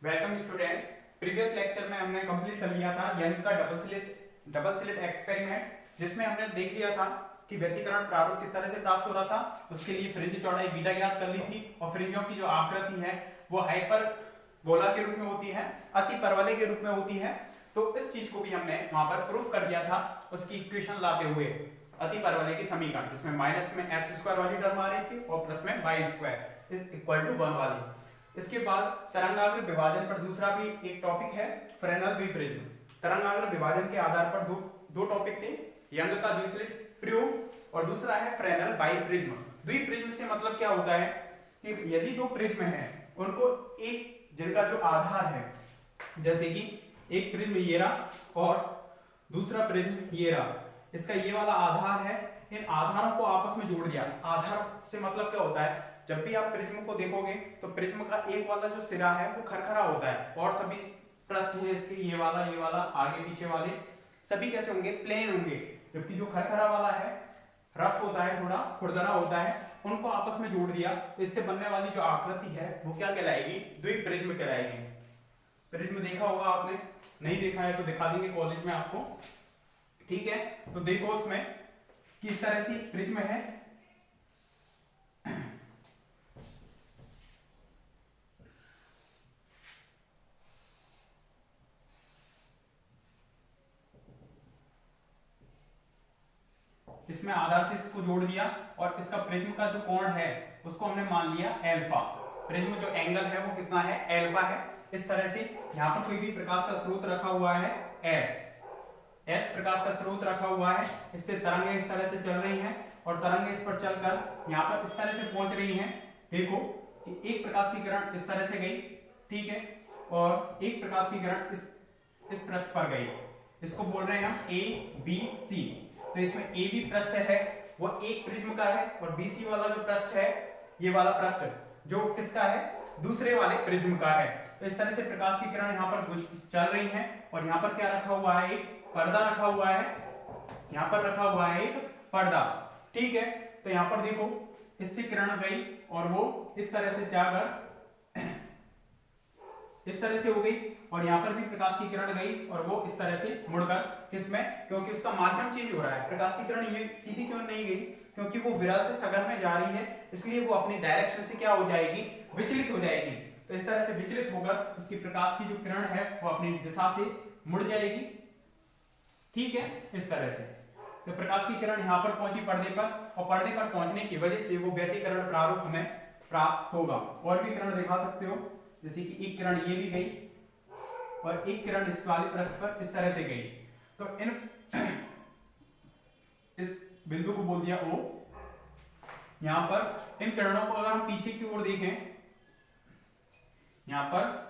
Welcome students. Previous lecture में हमने complete कर लिया था यंग का डबल स्लिट एक्सपेरिमेंट, जिसमें हमने देख लिया था कि व्यतिकरण प्रारूप किस तरह से प्राप्त हो रहा था। उसके लिए फ्रिंज चौड़ाई बीटा ज्ञात कर ली थी और फ्रिंजों की जो आकृति है वो हाइपरबोला के रूप में होती है, अति परवलय के रूप में होती है। तो इस चीज को भी हमने वहां पर प्रूफ कर दिया था उसकी इक्वेशन लाते हुए, अति परवलय की समीकरण जिसमें माइनस में एक्स स्क्वायर वाली टर्म आ रही थी और प्लस में y square is equal to 1 वाली। इसके बाद तरंगाग्र विभाजन पर दूसरा भी एक टॉपिक है, फ्रेनेल द्विप्रिज्म। तरंगाग्र विभाजन के आधार पर दो टॉपिक थे, यंग का द्विस्लिट प्रयोग और दूसरा है फ्रेनेल बाइप्रिज्म। द्विप्रिज्म से मतलब क्या होता है कि यदि दो प्रिज्म है उनको एक जिनका जो आधार है, जैसे कि एक प्रिज्म ये रहा और दूसरा प्रिज्म ये रहा, इसका ये वाला आधार है, इन आधारों को आपस में जोड़ दिया। आधार से मतलब क्या होता है, जब भी आप प्रिज्म को देखोगे तो प्रिज्म का एक वाला जो सिरा है वो खरखरा होता है और सभी पृष्ठ हैं इसके ये वाला आगे पीछे वाले सभी कैसे होंगे, प्लेन होंगे। जबकि जो खरखरा वाला है रफ होता है, थोड़ा खुरदरा होता है, उनको आपस में जोड़ दिया तो इससे बनने वाली जो आकृति है वो क्या कहलाएगी, द्विप्रिज्म कहलाएगी। प्रिज्म देखा होगा आपने, नहीं देखा है तो दिखा देंगे कॉलेज में आपको, ठीक है। तो देखो उसमें किस तरह से प्रिज्म है, इसमें आधार से इसको जोड़ दिया और इसका प्रिज्म का जो कोण है उसको हमने मान लिया एल्फा। प्रिज्म जो एंगल है वो कितना है, एल्फा है। इस तरह से यहाँ पर कोई भी प्रकाश का स्रोत रखा हुआ है एस प्रकाश का स्रोत रखा हुआ है, इससे तरंगें इस तरह से चल रही हैं और तरंगें इस पर चलकर यहाँ पर इस तरह से पहुंच रही हैं। देखो कि एक प्रकाश की किरण इस तरह से गई, ठीक है, और एक प्रकाश की किरण इस पृष्ठ पर गई, इसको बोल रहे हैं हम ए बी सी। तो इसमें ए बी पृष्ठ है वो एक प्रिज्म का है और बी सी वाला जो पृष्ठ है ये वाला पृष्ठ जो किसका है, दूसरे वाले प्रिज्म का है। तो इस तरह से प्रकाश की किरण यहाँ पर चल रही हैं और यहाँ पर क्या रखा हुआ है, एक पर्दा रखा हुआ है, यहाँ पर रखा हुआ है एक पर्दा, ठीक है। तो यहाँ पर देखो इससे किरण गई और वो इस तरह से जाकर इस तरह से हो गई और यहाँ पर भी प्रकाश की किरण गई और वो इस तरह से मुड़कर किसमें, क्योंकि उसका माध्यम चेंज हो रहा है, प्रकाश की किरण ये सीधी क्यों नहीं गई, क्योंकि वो विरल से सघन में जा रही है, इसलिए वो अपनी डायरेक्शन से क्या हो जाएगी, विचलित हो जाएगी। तो इस तरह से विचलित होकर उसकी प्रकाश की जो किरण है वो अपनी दिशा से मुड़ जाएगी, ठीक है, इस तरह से। तो प्रकाश की किरण यहाँ पर पहुंची पर्दे पर और पर्दे पर पहुंचने की वजह से वो व्यतिकरण प्रारूप हमें प्राप्त होगा। और भी किरण दिखा सकते हो, जैसे कि एक किरण ये भी गई और एक किरण इस वाले पृष्ठ पर इस तरह से गई। तो इस बिंदु को बोल दिया O। यहां पर इन किरणों को अगर हम पीछे की ओर देखें, यहां पर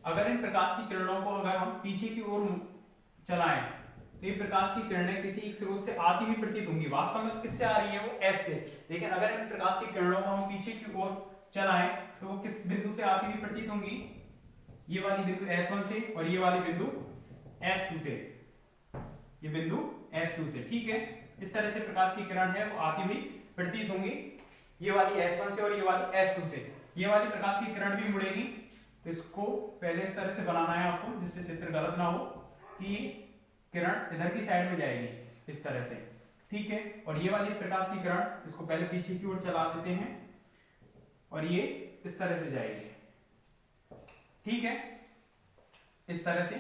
अगर इन प्रकाश की किरणों को अगर हम पीछे की ओर चलाएं तो ये प्रकाश की किरणें किसी एक स्रोत से आती हुई प्रतीत होंगी। वास्तव में तो किससे आ रही है, वो एस से, लेकिन अगर इन प्रकाश की किरणों को हम पीछे की ओर चलाएं तो वो किस बिंदु से आती हुई प्रतीत होंगी, ये वाली बिंदु S1 से और ये वाली बिंदु S2 से, ये बिंदु S2 से, ठीक है। इस तरह से प्रकाश की किरण है वो आती हुई प्रतीत होंगी, ये वाली S1 से और ये वाली S2 से। ये वाली प्रकाश की किरण भी मुड़ेगी, तो इसको पहले इस तरह से बनाना है आपको जिससे चित्र गलत ना हो, कि किरण इधर की साइड में जाएगी इस तरह से, ठीक है। और ये वाली प्रकाश की किरण इसको पहले पीछे की ओर चला देते हैं और ये इस तरह से जाएगी, ठीक है, इस तरह से।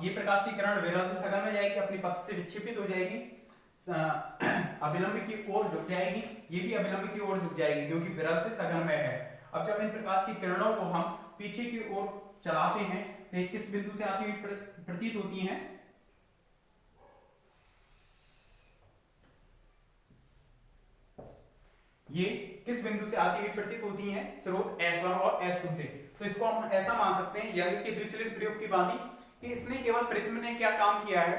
ये प्रकाश की किरण विरल से सघन में जाएगी, अपनी पथ से विक्षेपित हो जाएगी, अभिलंब की ओर झुक जाएगी, ये भी अभिलंब की ओर झुक जाएगी क्योंकि विरल से सघन में है। अब जब इन प्रकाश की किरणों को हम पीछे की ओर चलाते हैं तो ये किस बिंदु से आती हुई प्रतीत होती हैं, ये किस बिंदु से आती हुई प्रतीत होती हैं, स्रोत S1 और S2 से। तो इसको हम ऐसा मान सकते हैं यंग के द्विस्लिट प्रयोग की भांति कि इसने केवल प्रिज्म ने क्या काम किया है,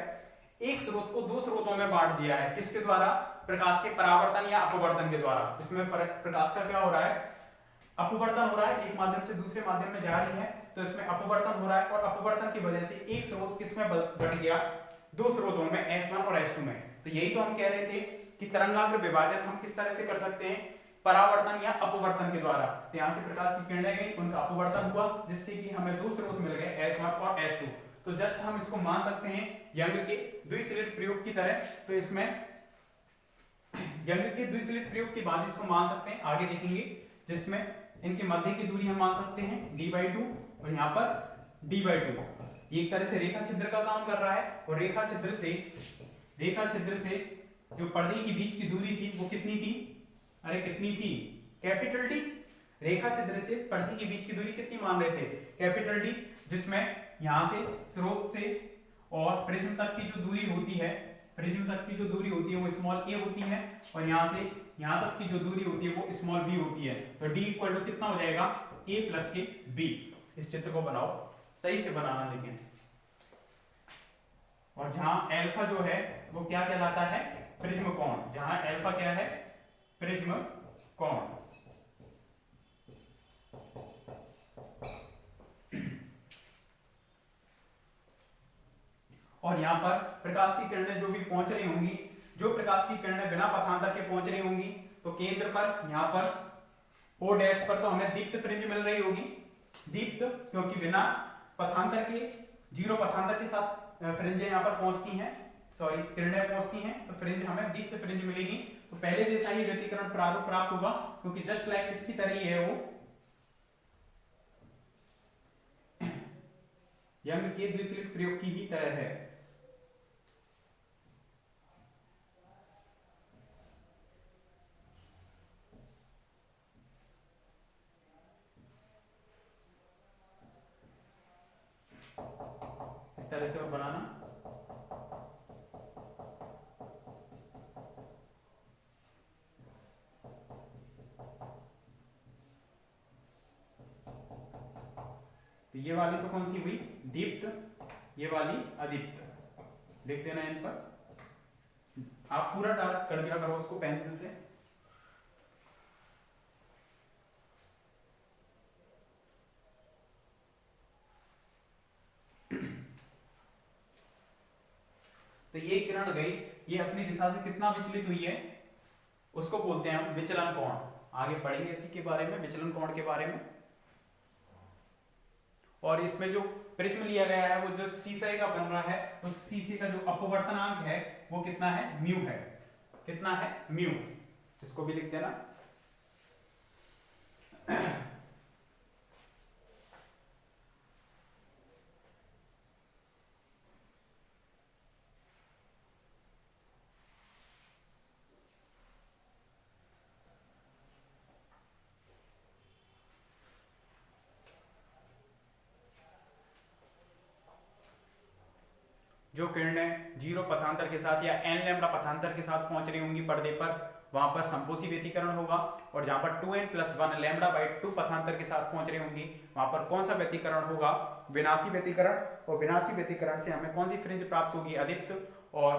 एक स्रोत को दो स्रोतों में बांट दिया है, किसके द्वारा, प्रकाश के परावर्तन या अपवर्तन के द्वारा। इसमें प्रकाश का क्या हो रहा है, अपवर्तन हो रहा है, एक माध्यम से दूसरे माध्यम में जा रही है, तो इसमें अपवर्तन हो रहा है और अपवर्तन की वजह से एक स्रोत किसमें बट गया, दो स्रोतों में, S1 और S2 में। तो यही तो हम कह रहे थे कि तरंगाग्र विभाजन हम किस तरह से कर सकते हैं परावर्तन या अपवर्तन के द्वारा। तो यहाँ से प्रकाश की किरणें गई, उनका अपवर्तन हुआ, जिससे कि हमें दो स्रोत मिल गए S1 और S2। तो जस्ट हम इसको मान सकते हैं यंग के द्विसलिट प्रयोग की तरह। तो इसमें यंग के द्विसलिट प्रयोग के बाद इसको मान सकते हैं, आगे देखेंगे, जिसमें इनके मध्य की दूरी हम मान सकते हैं d/2 और यहाँ पर d/2। ये एक तरह से रेखा छिद्र का काम कर रहा है, और रेखा छिद्र से जो पर्दे के बीच की दूरी थी वो कितनी थी, अरे कितनी थी, कैपिटल डी। रेखा छिद्र से पर्दे के बीच की दूरी कितनी मान रहे थे, कैपिटल डी, जिसमें यहां से स्रोत से और प्रिज्म तक की जो दूरी होती है, वो स्मॉल a होती है, और यहां से यहां तक की जो दूरी होती है वो स्मॉल b होती है। तो d इक्वल टू कितना हो जाएगा, a प्लस के b। इस चित्र को बनाओ, सही से बनाना लेकिन। और जहां अल्फा जो है वो क्या कहलाता है, प्रिज्म कोण। जहां अल्फा क्या है, प्रिज्म कोण। और यहाँ पर प्रकाश की किरणें जो भी पहुंच रही होंगी, जो प्रकाश की किरणें बिना पथांतर के पहुंच रही होंगी, तो केंद्र पर यहाँ पर O डैश पर तो हमें दीप्त फ्रिंज मिल रही होगी, दीप्त, क्योंकि बिना पथांतर के, जीरो पथांतर के साथ फ्रिंजें यहाँ पर पहुंचती हैं, सॉरी किरणें पहुंचती हैं, तो फ्रिंज हमें दीप्त फ्रिंज मिलेगी। तो पहले जैसा ही व्यतिकरण प्रारूप प्राप्त होगा, क्योंकि जस्ट लाइक इसकी तरह ही है वो यंग के द्विसलिट प्रयोग की ही तरह है। इस तरह से वो बनाना। तो ये वाली तो कौन सी हुई, दीप्त, ये वाली अदीप्त। लिख देना इन पर, आप पूरा डार्क कर दिया करो उसको पेंसिल से। तो ये किरण गई, ये अपनी दिशा से कितना विचलित हुई है, उसको बोलते हैं हम विचलन कोण। आगे पढ़ेंगे इसी के बारे में, विचलन कोण के बारे में। और इसमें जो प्रिज्म लिया गया है, वो जो शीशे का बन रहा है, उस शीशे का जो अपवर्तनांक है वो कितना है, म्यू है। कितना है, म्यू। इसको भी लिख देना। जो किरणें जीरो पथांतर के साथ या n लैम्डा पथांतर के साथ पहुंच रही होंगी पर्दे पर, वहां पर संपोषी व्यतिकरण होगा। और जहां पर 2n+1 λ/2 पथांतर के साथ पहुंच रही होंगी, वहां पर कौन सा व्यतिकरण होगा, विनाशी व्यतिकरण। और विनाशी व्यतिकरण से हमें कौन सी फ्रिंज प्राप्त होगी, अदीप्त, और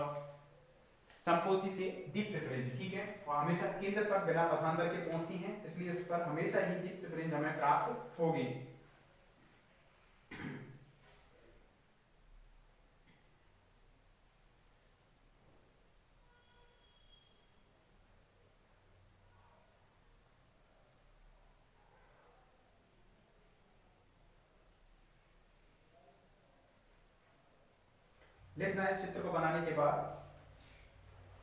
संपोषी से दीप्त फ्रिंज। ठीक है, और हमेशा केंद्र पर बिना पथांतर के पहुंचती हैं, इसलिए उस पर हमेशा ही दीप्त फ्रिंज हमें प्राप्त होगी। लिखना है इस चित्र को बनाने के बाद,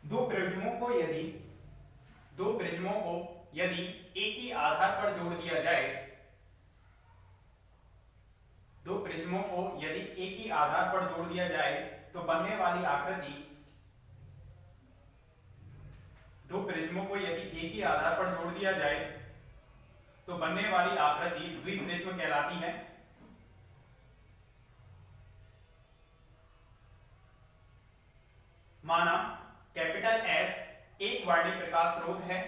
दो प्रिज्मों को यदि एक ही आधार पर जोड़ दिया जाए, दो प्रिज्मों को यदि एक ही आधार पर जोड़ दिया जाए तो बनने वाली आकृति, दो प्रिज्मों को यदि एक ही आधार पर जोड़ दिया जाए तो बनने वाली आकृति द्विप्रिज्म कहलाती है। माना कैपिटल S एक वर्णीय प्रकाश स्रोत है,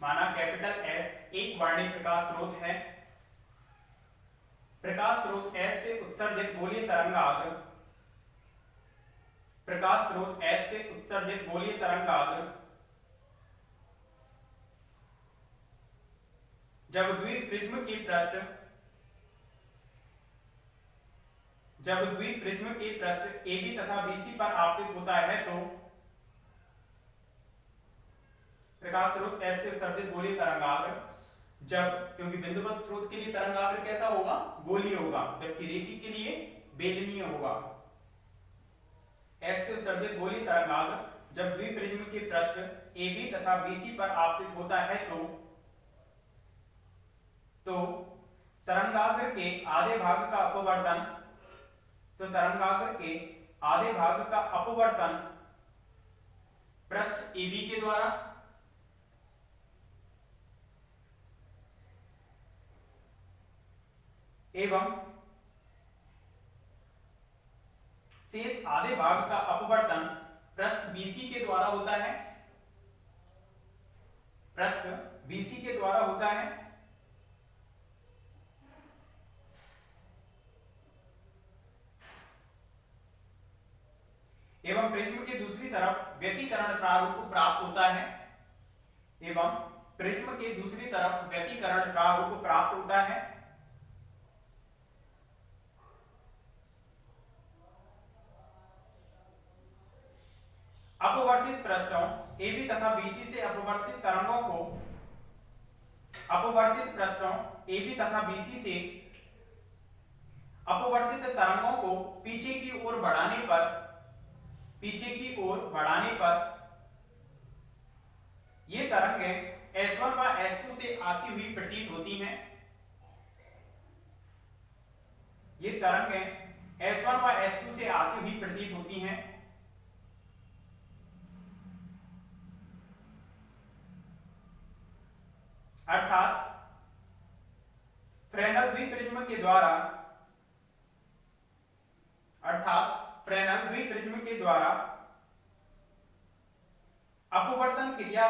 माना कैपिटल S एक वर्णीय प्रकाश स्रोत है। प्रकाश स्रोत S से उत्सर्जित गोलीय तरंगाग्र, प्रकाश स्रोत S से उत्सर्जित गोलीय तरंगाग्र जब द्विप्रिज्म के पृष्ठ AB तथा BC पर आपतित होता है तो प्रकाश स्रोत S से उत्सर्जित गोलीय तरंगाग्र जब, क्योंकि बिंदुवत स्रोत के लिए तरंगाग्र कैसा होगा, गोलीय होगा, जबकि रेखिक के लिए बेलनीय होगा। S से उत्सर्जित गोलीय तरंगाग्र जब द्विप्रिज्म के पृष्ठ AB तथा BC पर आपतित होता है तो तरंगाग्र के आधे भाग का अपवर्तन, पृष्ठ AB के द्वारा एवं शेष आधे भाग का अपवर्तन पृष्ठ BC के द्वारा होता है, पृष्ठ BC के द्वारा होता है। एवं प्रिज्म के दूसरी तरफ व्यतिकरण प्रारूप प्राप्त होता है, एवं प्रिज्म के दूसरी तरफ व्यतिकरण प्रारूप प्राप्त होता है। अपवर्तित पृष्ठों AB तथा BC से अपवर्तित तरंगों को, अपवर्तित पृष्ठों AB तथा BC से अपवर्तित तरंगों को पीछे की ओर बढ़ाने पर ये तरंगें S1 व S2 से आती हुई प्रतीत होती हैं। ये तरंगें S1 व S2 से आती हुई प्रतीत होती हैं। अर्थात फ्रेनेल द्विप्रिज्म के द्वारा अपवर्तन क्रिया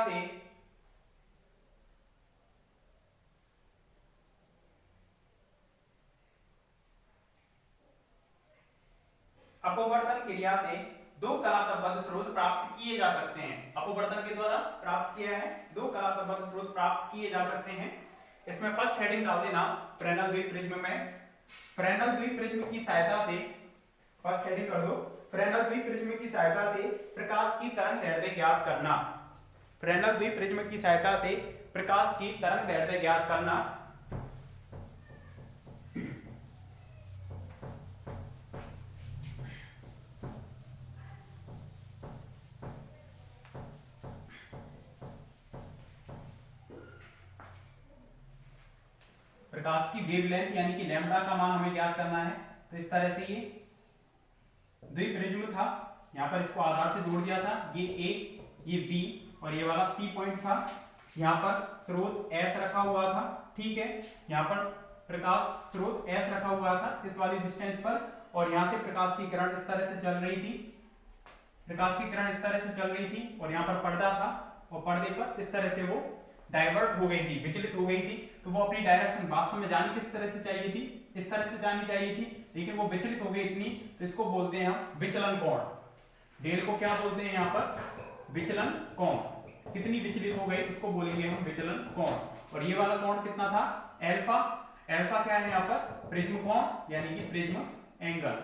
से दो कला संबद्ध स्रोत प्राप्त किए जा सकते हैं। अपवर्तन के द्वारा प्राप्त किया है, दो कला संबद्ध स्रोत प्राप्त किए जा सकते हैं। इसमें फर्स्ट हेडिंग डाल देना फ्रेनेल द्विप्रिज्म में। फ्रेनेल द्विप्रिज्म की सहायता से, फर्स्ट हेडिंग कर दो, फ्रेनेल द्विप्रिज्म की सहायता से प्रकाश की तरंगदैर्ध्य ज्ञात करना। फ्रेनेल द्विप्रिज्म की सहायता से प्रकाश की तरंगदैर्ध्य ज्ञात करना। प्रकाश की वेवलेंथ यानी कि लैम्बडा का मान हमें ज्ञात करना है। तो इस तरह से ये द्विप्रिज्म था, यहां पर इसको आधार से जोड़ दिया था, ये A, ये B और ये वाला C पॉइंट था। यहां पर स्रोत S रखा हुआ था, ठीक है, यहां पर प्रकाश स्रोत S रखा हुआ था इस वाली डिस्टेंस पर, और यहां से प्रकाश की किरण इस तरह से चल रही थी, प्रकाश की किरण इस तरह से चल रही थी, और यहां पर पर्दा था, और पर्दे पर इस तरह से वो डाइवर्ट हो गई थी, विचलित हो गई थी। तो वो अपनी डायरेक्शन वास्तव में जानी किस तरह से चाहिए थी, इस तरह से जानी चाहिए थी, लेकिन वो विचलित हो गई इतनी, तो इसको बोलते हैं हम विचलन कोण। डेल को क्या बोलते हैं यहाँ पर, विचलन कोण। कितनी विचलित हो गई उसको बोलेंगे हम विचलन कोण। और ये वाला कोण कितना था, अल्फा। अल्फा क्या है यहाँ पर, प्रिज्म कोण यानी कि प्रिज्म एंगल,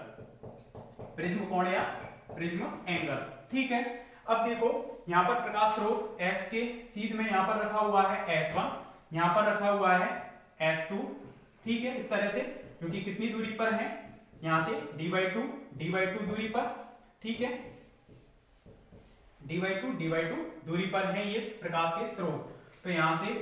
प्रिज्म कोण या प्रिज्म एंगल, ठीक है। अब देखो यहाँ पर प्रकाश स्रोत S के सीध में यहाँ पर रखा हुआ है S1, यहाँ पर रखा हुआ है S2, ठीक है, इस तरह से, क्योंकि कितनी दूरी पर है, यहाँ से d/2 दूरी पर, ठीक है, d/2 दूरी पर है ये प्रकाश के स्रोत। तो यहाँ से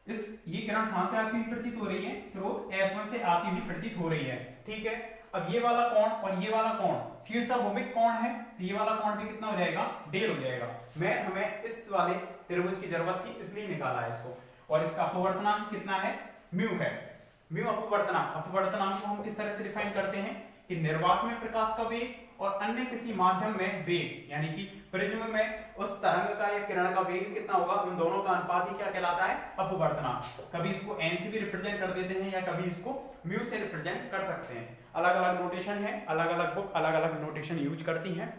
ये किरण कहां से आती हुई प्रतीत हो रही है, स्रोत S1 से आती हुई प्रतीत हो रही है, ठीक है। अब ये वाला कोण और ये वाला कोण शीर्षभूमिक कोण है, तो ये वाला कोण भी कितना हो जाएगा, डेल हो जाएगा। हमें इस वाले त्रिभुज की जरूरत थी इसलिए निकाला है इसको। और इसका अपवर्तनांक कितना है, म्यू है। म्यू अपवर्तनांक को हम किस तरह से डिफाइन करते हैं कि निर्वात में प्रकाश का वेग और अन्य किसी माध्यम में वेग, यानी कि प्रिज्म में उस तरंग का या किरण का वेग कितना होगा, उन दोनों का अनुपात ही क्या कहलाता है, अपवर्तनांक। कभी इसको n से भी रिप्रेजेंट कर देते हैं या कभी इसको म्यू से रिप्रेजेंट कर सकते हैं। अलग अलग नोटेशन है, अलग अलग बुक अलग अलग नोटेशन यूज करती हैं,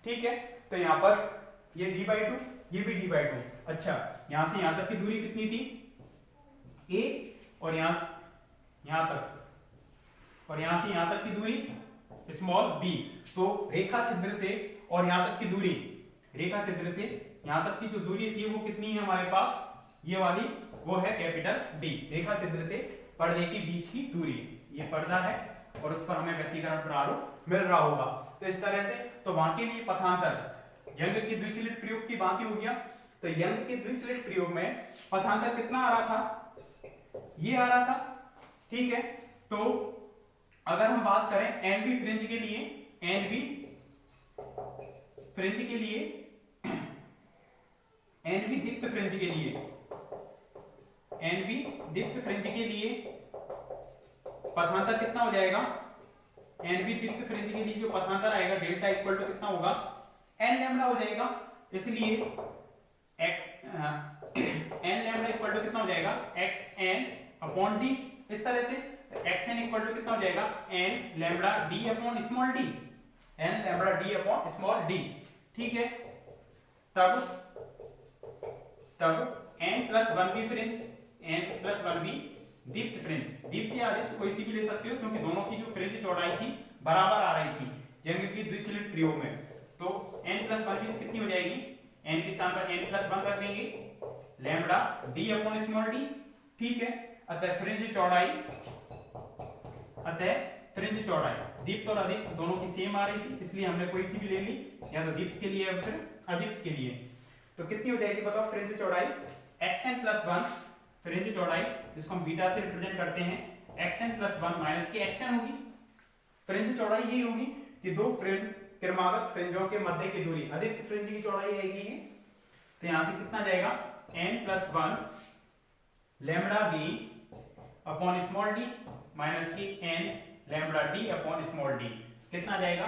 ठीक है। तो यहाँ पर ये d/2, ये भी d/2। अच्छा, यहां से यहां तक की दूरी कितनी थी, a, और यहां तक, और यहां से यहां तक की दूरी स्मॉल b। तो रेखा छिद्र से और यहां तक की दूरी, रेखा छिद्र से यहाँ तक की जो दूरी थी वो कितनी है हमारे पास, ये वाली, वो है कैपिटल डी। देखा चित्र से पर्दे के बीच की दूरी, ये पर्दा है और उस पर हमें व्यतिकरण प्रारूप मिल रहा होगा। तो इस तरह से तो वहां के लिए पथांतर यंग के द्विसलिट प्रयोग की बात ही हो गया। तो यंग के द्विसलिट प्रयोग में पथांतर कितना आ रहा था, ये आ रहा था, ठीक है। तो अगर हम बात करें एनवी फ्रिंज के लिए, एनवी फ्रिंज के लिए, एनवी दीप्त फ्रिंज के लिए, एनवी दीप्त फ्रिंज के लिए पथांतर कितना हो जाएगा, एनवी दीप्त फ्रिंज के लिए जो पथांतर आएगा डेल्टा इक्वल टू कितना होगा, एन लैम्डा हो जाएगा। इसलिए एन लैम्डा इक्वल टू कितना हो जाएगा, एक्स एन अपॉन डी। इस तरह से एक्स एन इक्वल टू कितना हो जाएगा, n lambda D upon small d, n lambda D upon small d, ठीक है। तब एन प्लस वन बी फ्रिंज, एन प्लस वन बी दीप्त फ्रिंज, दीप्त या आदित्य कोई सी भी ले सकते हो क्योंकि दोनों की जो फ्रिंज चौड़ाई थी बराबर आ रही थी यंग की द्विसलिट प्रयोग में। तो n प्लस वन बी कितनी हो जाएगी, n के स्थान पर n प्लस वन रख देंगे, lambda d upon small d, ठीक है। अतः फ्रिंज चौड़ाई दीप्त और अदीप्त दोनों की सेम आ रही थी, इसलिए हमने कोई सी भी ले ली, या तो दीप्त के लिए या फिर अदीप्त के लिए। तो कितनी हो जाएगी बताओ फ्रिंज चौड़ाई, xn प्लस वन फ्रिंज चौड़ाई जिसको हम बीटा से रिप्रेजेंट करते हैं, xn प्लस वन माइनस की xn होगी। फ्रिंज चौड़ाई यही होगी कि दो फ्रिंज क्रमागत फ्रिंजों के मध्य की दूरी, अदीप्त फ्रिंज की चौड़ाई आएगी। तो यहां से कितना जाएगा, n plus one lambda b upon small d minus की n lambda d upon small d, कितना जाएगा,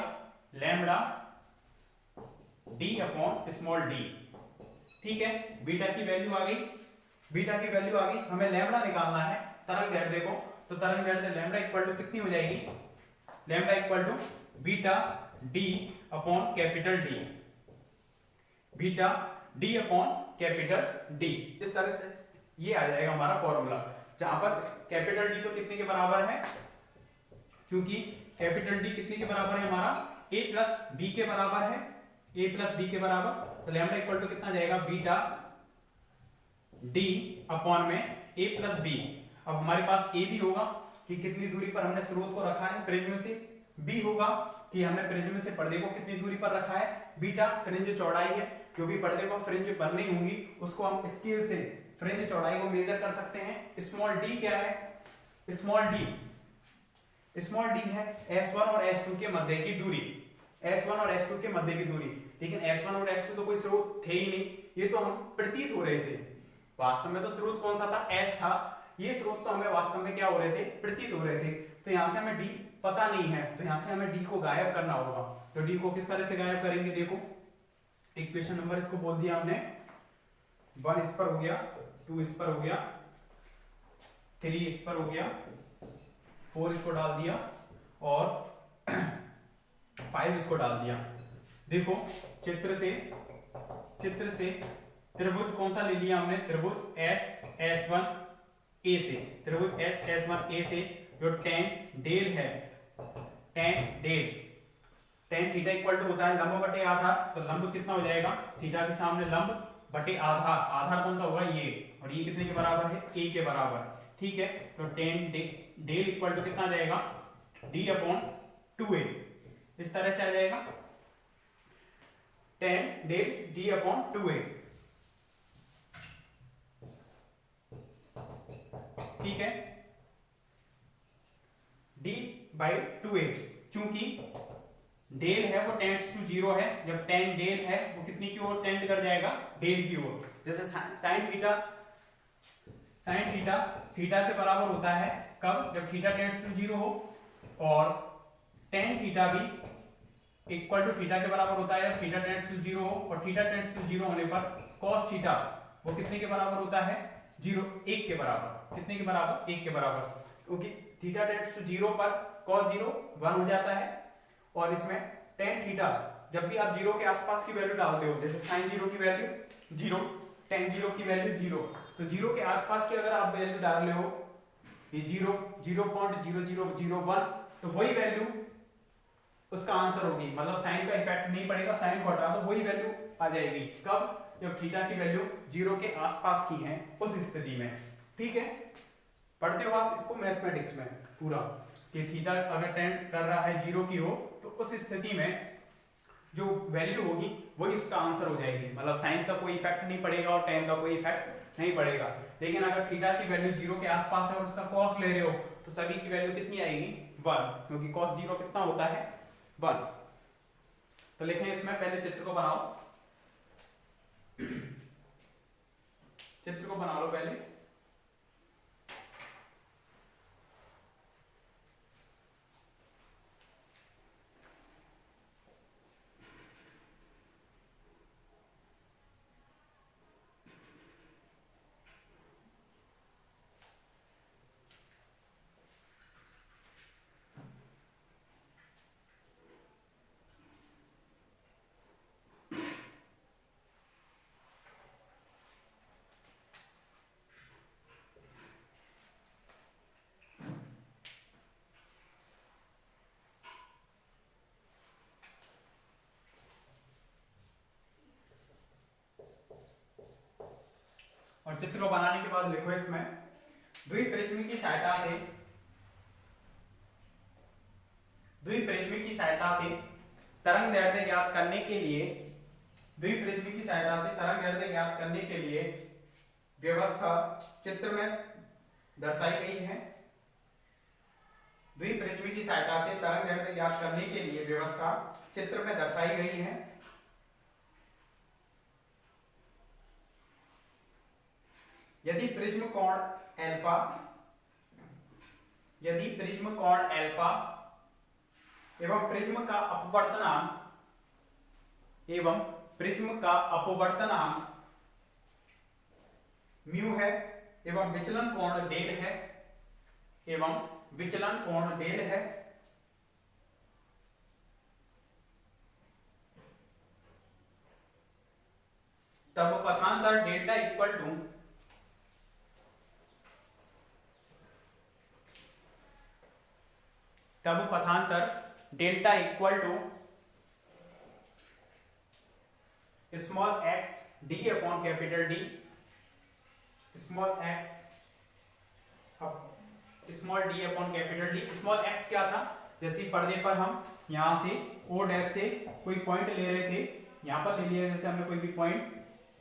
lambda d upon small d, ठीक है। बीटा की वैल्यू आ गई, बीटा की वैल्यू आ गई, हमें लैम्डा निकालना है तरंग दैर्ध्य देखो। तो तरंग दैर्ध्य लैम्डा इक्वल टू कितनी हो जाएगी, lambda equal to beta d upon capital D, beta d upon capital D। इस तरह से ये आ जाएगा हमारा फॉर्मूला, जहां पर कैपिटल D तो कितने के बराबर है, क्योंकि कैपिटल D कितने के बराबर है हमारा, a प्लस b के बराबर है, a प्लस b के बराबर। तो लैम्डा इक्वल टू कितना जाएगा, बीटा d अपॉन में a प्लस b। अब हमारे पास a भी होगा कि कितनी दूरी पर हमने स्रोत को रखा है प्रिज्म से, b होगा कि हमने प्रिज्म से पर्दे को कितनी दूरी पर रखा है, बीटा फ्रिंज चौड़ाई है, जो भी पर्दे को फ्रिंज बननी होंगी उसको हम स्केल से फ्रिंज चौड़ाई को मेजर कर सकते हैं। स्मॉल d क्या है, स्मॉल d है S1 और S2 के मध्य की दूरी, S1 और S2 के मध्य की दूरी। लेकिन S1 और S2 तो कोई स्रोत थे ही नहीं, ये तो हम प्रतीत हो रहे थे, वास्तव में तो स्रोत कौन सा था, S था। ये स्रोत तो हमें वास्तव में क्या हो रहे थे, प्रतीत हो रहे थे। तो यहां से हमें d पता नहीं है, तो यहां से हमें d को गायब करना होगा। तो d को किस तरह से गायब करेंगे, देखो इक्वेशन नंबर इसको बोल दिया हमने, 1 इस पर हो गया, 2 इस पर हो गया, 3 इस पर हो गया, 4 इसको डाल दिया और 5 इसको डाल दिया। देखो चित्र से त्रिभुज कौन सा ले लिया हमने, त्रिभुज S1 A से, त्रिभुज S1 A से जो tan डेल है, tan थीटा इक्वल टू होता है लंब बटे आधार। तो लंब कितना हो जाएगा, थीटा के सामने लंब बटे आधार, आधार कौन सा होगा ये, और ये कितने के बराबर है, a के बराबर, ठीक है। तो tan डेल इक्वल टू कितना आ जाएगा, d अपॉन 2a, इस तरह से आ जाएगा tan del d upon 2a, ठीक है, d बाई 2a। चूंकि डेल है वो टेंड्स टू 0 है, जब tan डेल है वो कितनी की ओर टेंड कर जाएगा, डेल की ओर। जैसे साइन थीटा थीटा के बराबर होता है कब, जब थीटा टेंड्स टू 0 हो, और tan थीटा भी इक्वल टू थीटा के बराबर होता है जब थीटा टेंड्स टू 0 हो, और थीटा टेंड्स टू 0 होने पर cos थीटा वो कितने के बराबर होता है, 1 के बराबर। कितने के बराबर, 1 के बराबर, क्योंकि थीटा टेंड्स टू 0 पर cos 0 1 हो जाता है, और इसमें tan थीटा जब भी आप 0 के आसपास की वैल्यू डालते हो, जैसे sin 0 की वैल्यू 0, tan 0 की वैल्यू 0, तो 0 के आसपास की अगर आप वैल्यू डाल रहे हो, ये 0.0001, तो वही वैल्यू उसका आंसर होगी, मतलब साइन का इफेक्ट नहीं पड़ेगा, साइन को हटा दो वही वैल्यू आ जाएगी। कब, जब थीटा की वैल्यू 0 के आसपास की है उस स्थिति में। ठीक है, पढ़ते हो आप इसको मैथमेटिक्स में पूरा कि थीटा अगर टेंड कर रहा है 0 की हो तो उस स्थिति में जो वैल्यू होगी वही उसका आंसर हो जाएगी, मतलब साइन का कोई इफेक्ट नहीं पड़ेगा और टेन का कोई इफेक्ट नहीं पड़ेगा। लेकिन अगर थीटा की वैल्यू 0 के आसपास है और उसका कॉस ले रहे हो तो सभी की वैल्यू कितनी आएगी 1, क्योंकि कॉस 0 कितना होता है 1। तो लिखें इसमें, पहले चित्र को बनाओ, चित्र को बना लो पहले। और चित्र को बनाने के बाद लिखो इसमें, द्विप्रिज्म की सहायता से तरंग दैर्ध्य ज्ञात करने के लिए द्विप्रिज्म की सहायता से तरंग दैर्ध्य ज्ञात करने के लिए व्यवस्था चित्र में दर्शाई गई है। द्विप्रिज्म की सहायता से तरंग दैर्ध्य ज्ञात करने के लिए व्यवस्था चित्र में दर्शाई गई है। यदि प्रिज्म कोण अल्फा एवं प्रिज्म का अपवर्तनांक म्यू है एवं विचलन कोण डेल है तब पथांतर delta equal to small x d upon capital D, small d upon capital D। Small x क्या था, जैसे पर्दे पर हम यहां से o डैश से कोई पॉइंट ले रहे थे, यहां पर ले लिया, जैसे हमने कोई भी पॉइंट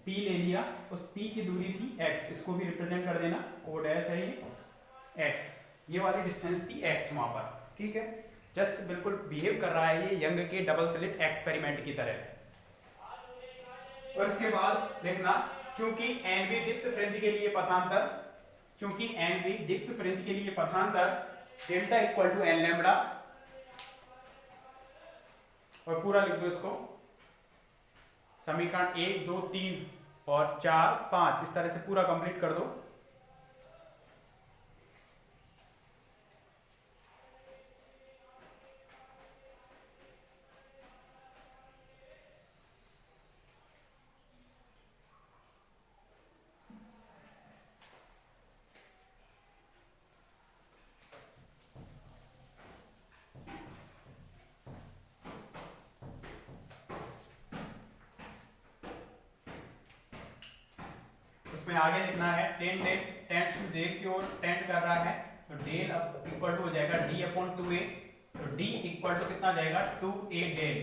P ले लिया, उस P की दूरी थी x, इसको भी रिप्रेजेंट कर देना, o डैश है ये x, ये वाली डिस्टेंस थी x वहां पर। ठीक है, जस्ट बिल्कुल बिहेव कर रहा है ये यंग के डबल स्लिट एक्सपेरिमेंट की तरह। और इसके बाद देखना, चूंकि एनवी दीप्त फ्रिंज के लिए पथांतर delta equal to n lambda, और पूरा लिख दो इसको, समीकरण 1 2 3 और 4 5 इस तरह से पूरा कंप्लीट कर दो। इसमें आगे लिखना है टेंड्स टू डेल की ओर टेंड कर रहा है, तो डेल अब इक्वल टू हो जाएगा d अपॉन 2a, तो d इक्वल टू कितना जाएगा 2a del,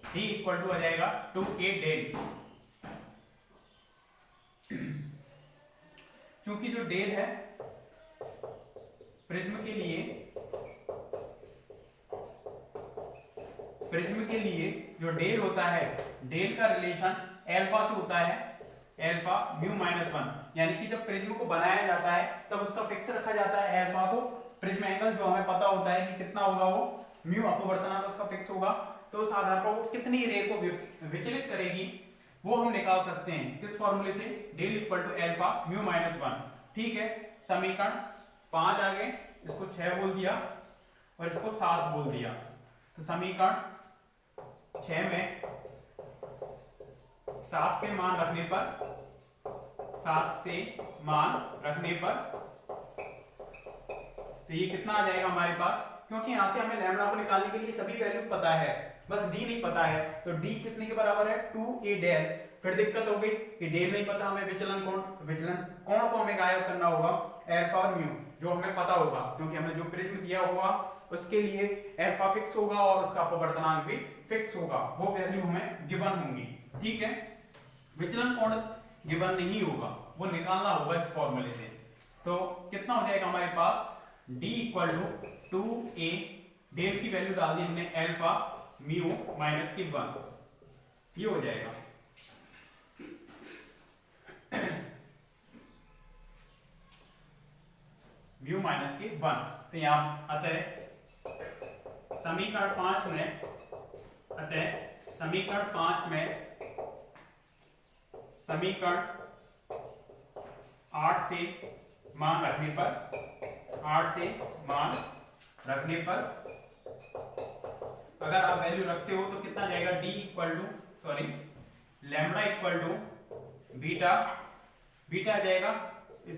d equal to हो जाएगा 2a डेल। चूंकि जो डेल है प्रिज्म के लिए जो डेल होता है, डेल का रिलेशन एल्फा से होता है, एल्फा म्यू माइनस 1, यानी कि जब प्रिज्म को बनाया जाता है तब उसका फिक्स रखा जाता है एल्फा को, प्रिज्म एंगल जो हमें पता होता है कि कितना होगा, वो म्यू अपवर्तनांक उसका फिक्स होगा, तो उस आधार पर वो कितनी रे को विचलित करेगी वो हम निकाल सकते हैं किस फॉर्मूले से, del equal to alpha mu minus 1। ठीक है, समीकरण 5 आ गए, इसको 6 बोल दिया और इसको 7 बोल दिया, तो समीकरण 6 में 7 से मान रखने पर तो ये कितना आ जाएगा हमारे पास, क्योंकि यहां से हमें लैम्बडा को निकालने के लिए सभी वैल्यू पता है, बस d नहीं पता है, तो d कितने के बराबर है 2a डेल, फिर दिक्कत हो गई कि डेल नहीं पता हमें विचलन कोण को हमें गायब करना होगा अल्फा और म्यू, जो हमें पता होगा क्योंकि हमने जो प्रिज्म दिया होगा उसके लिए अल्फा फिक्स होगा और उसका अपवर्तनांक भी फिक्स होगा, वो वैल्यू हमें गिवन होंगी। ठीक है, विचलन कोण गिवन नहीं होगा, वो निकालना होगा इस फॉर्मूले से। तो कितना हो जाएगा हमारे पास d equal to 2a, del की वैल्यू डाल दी हमने अल्फा म्यू माइनस की 1, ये हो जाएगा। म्यू माइनस की 1, तो यहां अतः समीकरण 5 में, समीकरण 5 में समीकरण 8 से मान रखने पर, 8 से मान रखने पर अगर आप वैल्यू रखते हो तो कितना जाएगा, d equal to sorry lambda equal to beta, beta जाएगा इस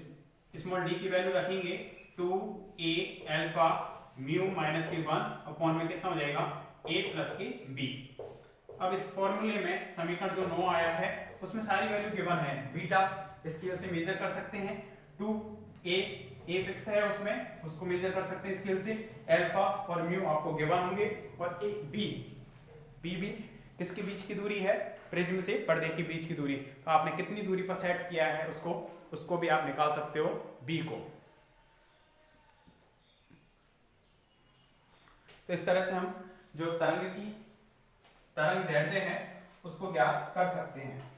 स्मॉल d की वैल्यू रखेंगे 2a अल्फा म्यू माइनस की 1 अपॉन में कितना हो जाएगा a प्लस की b। अब इस फॉर्मूले में समीकरण जो 9 आया है उसमें सारी वैल्यू गिवन है, बीटा स्केल से मेजर कर सकते हैं, 2a फिक्स है उसमें, उसको मेजर कर सकते हैं स्केल से, अल्फा और म्यू आपको गिवन होंगे, और एक b भी किसके बीच की दूरी है, प्रिज्म से पर्दे के बीच की दूरी, तो आपने कितनी दूरी पर सेट किया है उसको भी आप निकाल सकते हो b को। तो इस तरह से हम जो तरंग दैर्ध्य है उसको ज्ञात कर सकते हैं।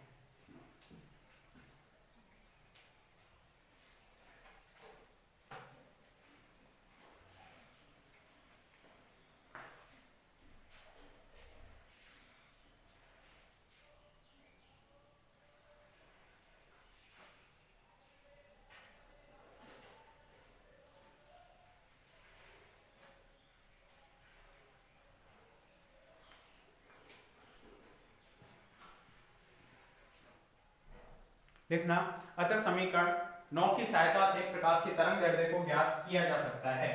लिखना, अतः समीकरण 9 की सहायता से प्रकाश की तरंग दैर्ध्य को ज्ञात किया जा सकता है।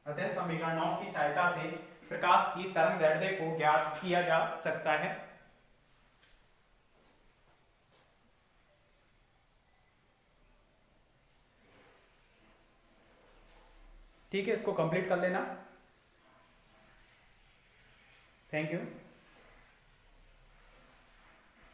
अतः समीकरण 9 की सहायता से प्रकाश की तरंग दैर्ध्य को ज्ञात किया जा सकता है। ठीक है, इसको कंप्लीट कर लेना। Thank you.